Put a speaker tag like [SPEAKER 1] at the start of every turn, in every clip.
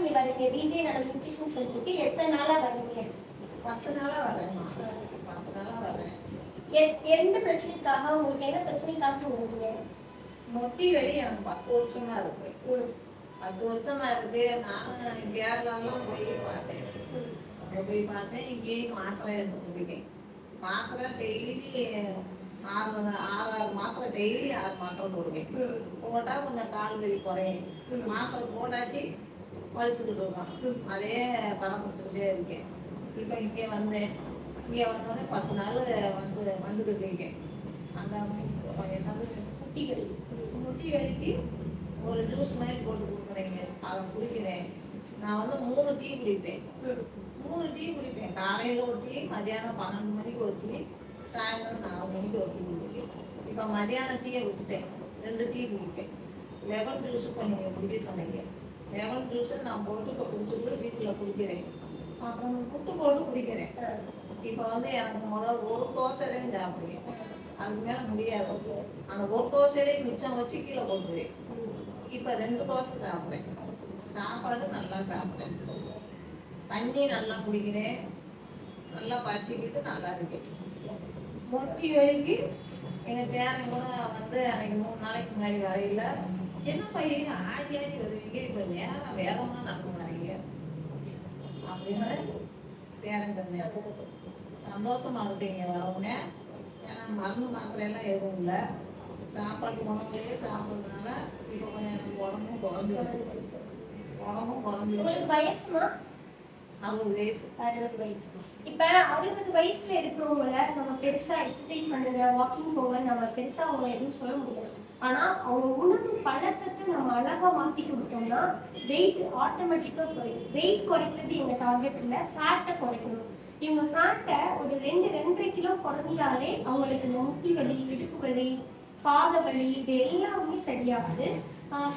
[SPEAKER 1] இங்கே வரீங்க? விஜய் நல நியூட்ரிஷன் சென்டருக்கு எத்தனை நாளாக வரீங்க?
[SPEAKER 2] 10 நாளாக வரேன். 10 நாளாக வரேன்.
[SPEAKER 1] எந்த பிரச்சனைக்காக, உங்களுக்கு என்ன பிரச்சனைக்காக வருவீங்க?
[SPEAKER 2] மொட்டி வெளி எனக்கு 10 வருஷமா இருக்கு. 10 வருஷமா இருக்குது. நான் கேரளாலாம் போய் பார்த்தேன். இங்கேயும் மாத்திரை எடுத்துக்கிட்டேன். மாத்திரை டெய்லி 6 மாத்திரை டெய்லி 6 மாத்திரை போடுவேன். போட்டால் கொஞ்சம் கால் வலி குறையும். மாத்திரை போட்டாட்டி வலிச்சுக்கிட்டு இருக்கோம். அதே பணம் கொடுத்துக்கிட்டே இருக்கேன். இப்போ இங்கே வந்தேன். இங்கே வந்தோடனே 10 நாள் வந்துக்கிட்டு இருக்கேன். அந்த முட்டி வலிக்கு ஒரு ஜூஸ் மாதிரி போட்டு கொடுக்குறீங்க, அதை குடிக்கிறேன். நான் 3 டீ குடிப்பேன். 3 டீ குடிப்பேன். காலையில் ஒரு டீ, மதியானம் 12 மணிக்கு ஒரு டீ, சாயந்தரம் 4 மணிக்கு ஒரு டீ குடிப்பேன். இப்போ மதியானம் டீயை விட்டுட்டேன். 2 டீ குடிப்பேன். லெமன் ஜூஸு கொஞ்சம் குடிக்க சொன்னீங்க. லெமன் ஜூஸை நான் போட்டு குடிச்சுட்டு வீட்டில் குடிக்கிறேன். அப்புறம் புட்டு போட்டு குடிக்கிறேன். இப்போ எனக்கு ஒரு தோசை தான் சாப்பிடுவேன். அதுக்கு மேலே முடியாது. அந்த ஒரு தோசையிலே மிச்சம் வச்சு கீழே போட்டுருவேன். இப்போ 2 தோசை சாப்பிட்றேன். சாப்பாடு நல்லா சாப்பிட்றேன். தண்ணி நல்லா குடிக்கிறேன். நல்லா பசிக்கிட்டு நல்லா இருக்கேன். முட்டி வலிக்கு எங்கள் பேரன் கூட அன்னைக்கு 3 நாளைக்கு முன்னாடி வரையில என்ன பையன் ஆடி வருவீங்க, இப்போ வேகமாக நடந்து வரீங்க அப்படின்னு பேரன் சொன்னேன். சந்தோஷமா இருக்கீங்க வரவுனே. ஏன்னா மருந்து மாத்திரையெல்லாம் எதுவும் இல்லை. சாப்பாடு உணவுலேயே சாப்பிட்றதுனால இப்போ கொஞ்சம் எனக்கு உடம்பும் குறைஞ்சிருக்கு.
[SPEAKER 1] உங்களுக்கு வயசுமா?
[SPEAKER 2] 60 வயசு.
[SPEAKER 1] 60 வயசு. இப்போ 60 வயசுல இருக்கிறவங்கள நம்ம பெருசாக எக்ஸசைஸ் பண்ணுங்க, வாக்கிங் போங்க, நம்ம பெருசாக அவங்க எதுவும் சொல்ல முடியாது. ஆனால் அவங்க உணவு பழக்கத்தை நம்ம அழகாக மாற்றி கொடுத்தோம்னா வெயிட் ஆட்டோமேட்டிக்காக குறையும். வெயிட் குறைக்கிறது எங்கள் டார்கெட் இல்லை, ஃபேட்டை குறைக்கணும். இவங்க ஃபேட்டை ஒரு 2-2.5 கிலோ குறைஞ்சாலே அவங்களுக்கு இந்த முட்டி வலி, இடுப்பு வலி, பாத வலி இது எல்லாமே சரியாகுது.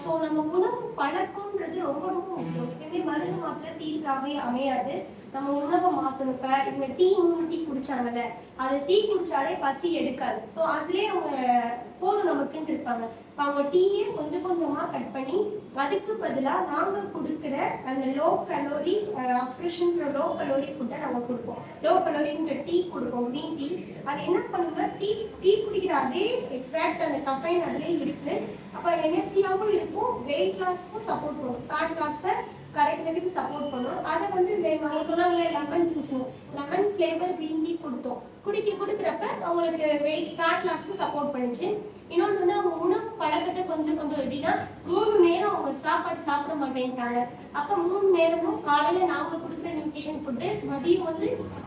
[SPEAKER 1] ஸோ நம்ம உணவு பழக்கம்ன்றது ரொம்ப ரொம்ப முக்கியம். எப்பவுமே மருந்து மாத்திரை தீர்வாகவே அமையாது. நம்ம உணவை மாற்றணும். இப்போ இவங்க 3 டீ குடிச்சாங்கல்ல, அது டீ குடிச்சாலே பசி எடுக்காது. ஸோ அதுலேயே அவங்க போதும் நமக்குன்ட்டு இருப்பாங்க. இப்போ அவங்க டீயே கொஞ்சம் கொஞ்சமாக கட் பண்ணி அதுக்கு பதிலாக நாங்கள் கொடுக்குற அந்த லோ கலோரி ஃப்ரெஷ்ன்ற லோ கலோரி ஃபுட்டை நாங்கள் கொடுப்போம். லோ கலோரின்ற டீ கொடுப்போம், க்ரீன் டீ. அது என்ன பண்ணுங்கன்னா டீ குடிக்கிற அதே எக்ஸாக்ட் அந்த கஃபைன் அதிலே இருக்குது. அப்போ எனர்ஜியாகவும் இருக்கும், வெயிட் லாஸ்க்கும் சப்போர்ட் பண்ணும், ஃபேட் லாஸை கரெக்டுக்கு சப்போர்ட் பண்ணும். அதை அவங்க சொன்னாங்களே lemon juice, lemon flavour green tea கொடுத்தோம். கொடுக்குறப்ப அவங்களுக்கு வெயிட் ஃபேட் லாஸ்க்கு சப்போர்ட் பண்ணிச்சு. இன்னொன்று அவங்க உணவு பழக்கத்தை கொஞ்சம் எப்படின்னா 3 நேரம் அவங்க சாப்பாடு சாப்பிட மாட்டேன்ட்டாங்க. அப்போ 3 நேரமும் காலையில் நாங்கள் கொடுக்குற நியூட்ரிஷன் ஃபுட்டு, மதியம்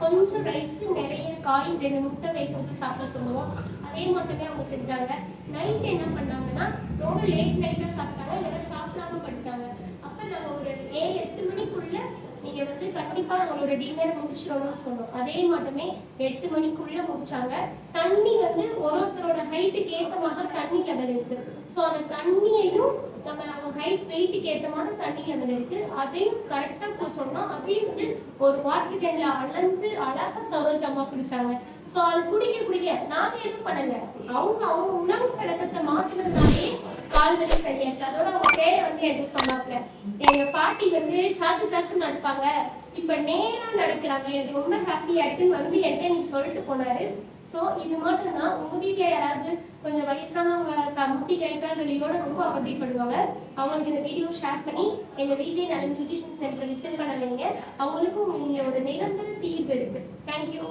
[SPEAKER 1] கொஞ்சம் ரைஸ், நிறைய காய், 2 முட்டை வேக வச்சு சாப்பிட சொல்லுவோம். அதே மட்டுமே அவங்க செஞ்சாங்க. நைட் என்ன பண்ணாங்கன்னா ரொம்ப லேட் நைட்டாக சாப்பிட்டாங்க, இல்லைன்னா சாப்பிடாம படுத்தாங்க. அப்போ நாங்கள் ஒரு 7-8 மணிக்குள்ள நீங்கள் கண்டிப்பாக அவங்களோட டின்னர் முடிச்சிடணும்னு சொன்னோம். அதே மட்டுமே 8 மணிக்குள்ள முடிச்சாங்க. தண்ணி ஒருத்தரோட ஹைட்டுக்கு ஏற்ற மாதிரி தண்ணி லெவல் இருக்கு. ஸோ அந்த தண்ணியையும் நம்ம அவங்க ஹைட் வெயிட்டுக்கு ஏற்ற மாதிரி தண்ணி லெவல் இருக்கு, அதையும் கரெக்டாக சொன்னோம். அதையும் ஒரு வாட்டர் கேன்ல அளந்து அழகாக சரோஜமா குடிச்சாங்க. ஸோ அது குடிக்க நாங்கள் எதுவும் பண்ணல, அவங்க உணவு பழக்கத்தை மாற்றினதுனாலே கால்வலி சரியாச்சு. அதோட அவங்க பேரை என்கிட்ட சொன்னாங்க. எங்க பாட்டி சாச்சு நடப்பாங்க, இப்ப நேரா நடக்கிறாங்க, எனக்கு ரொம்ப ஹாப்பியா இருக்குன்னு என்கிட்ட நீ சொல்லிட்டு போனாரு. ஸோ இது மட்டும் தான். உங்க வீட்டுல யாராவது கொஞ்சம் வயசானவங்க முட்டி கை கால் வலியோட ரொம்ப அவதிப்படுவாங்க, அவங்களுக்கு இந்த வீடியோ ஷேர் பண்ணி எங்க விஜய் நல நியூட்ரிஷன் சென்டர் விசிட் பண்ண வைங்க. அவங்களுக்கும் இங்க ஒரு நிரந்தர தீர்வு இருக்கு. தேங்க்யூ.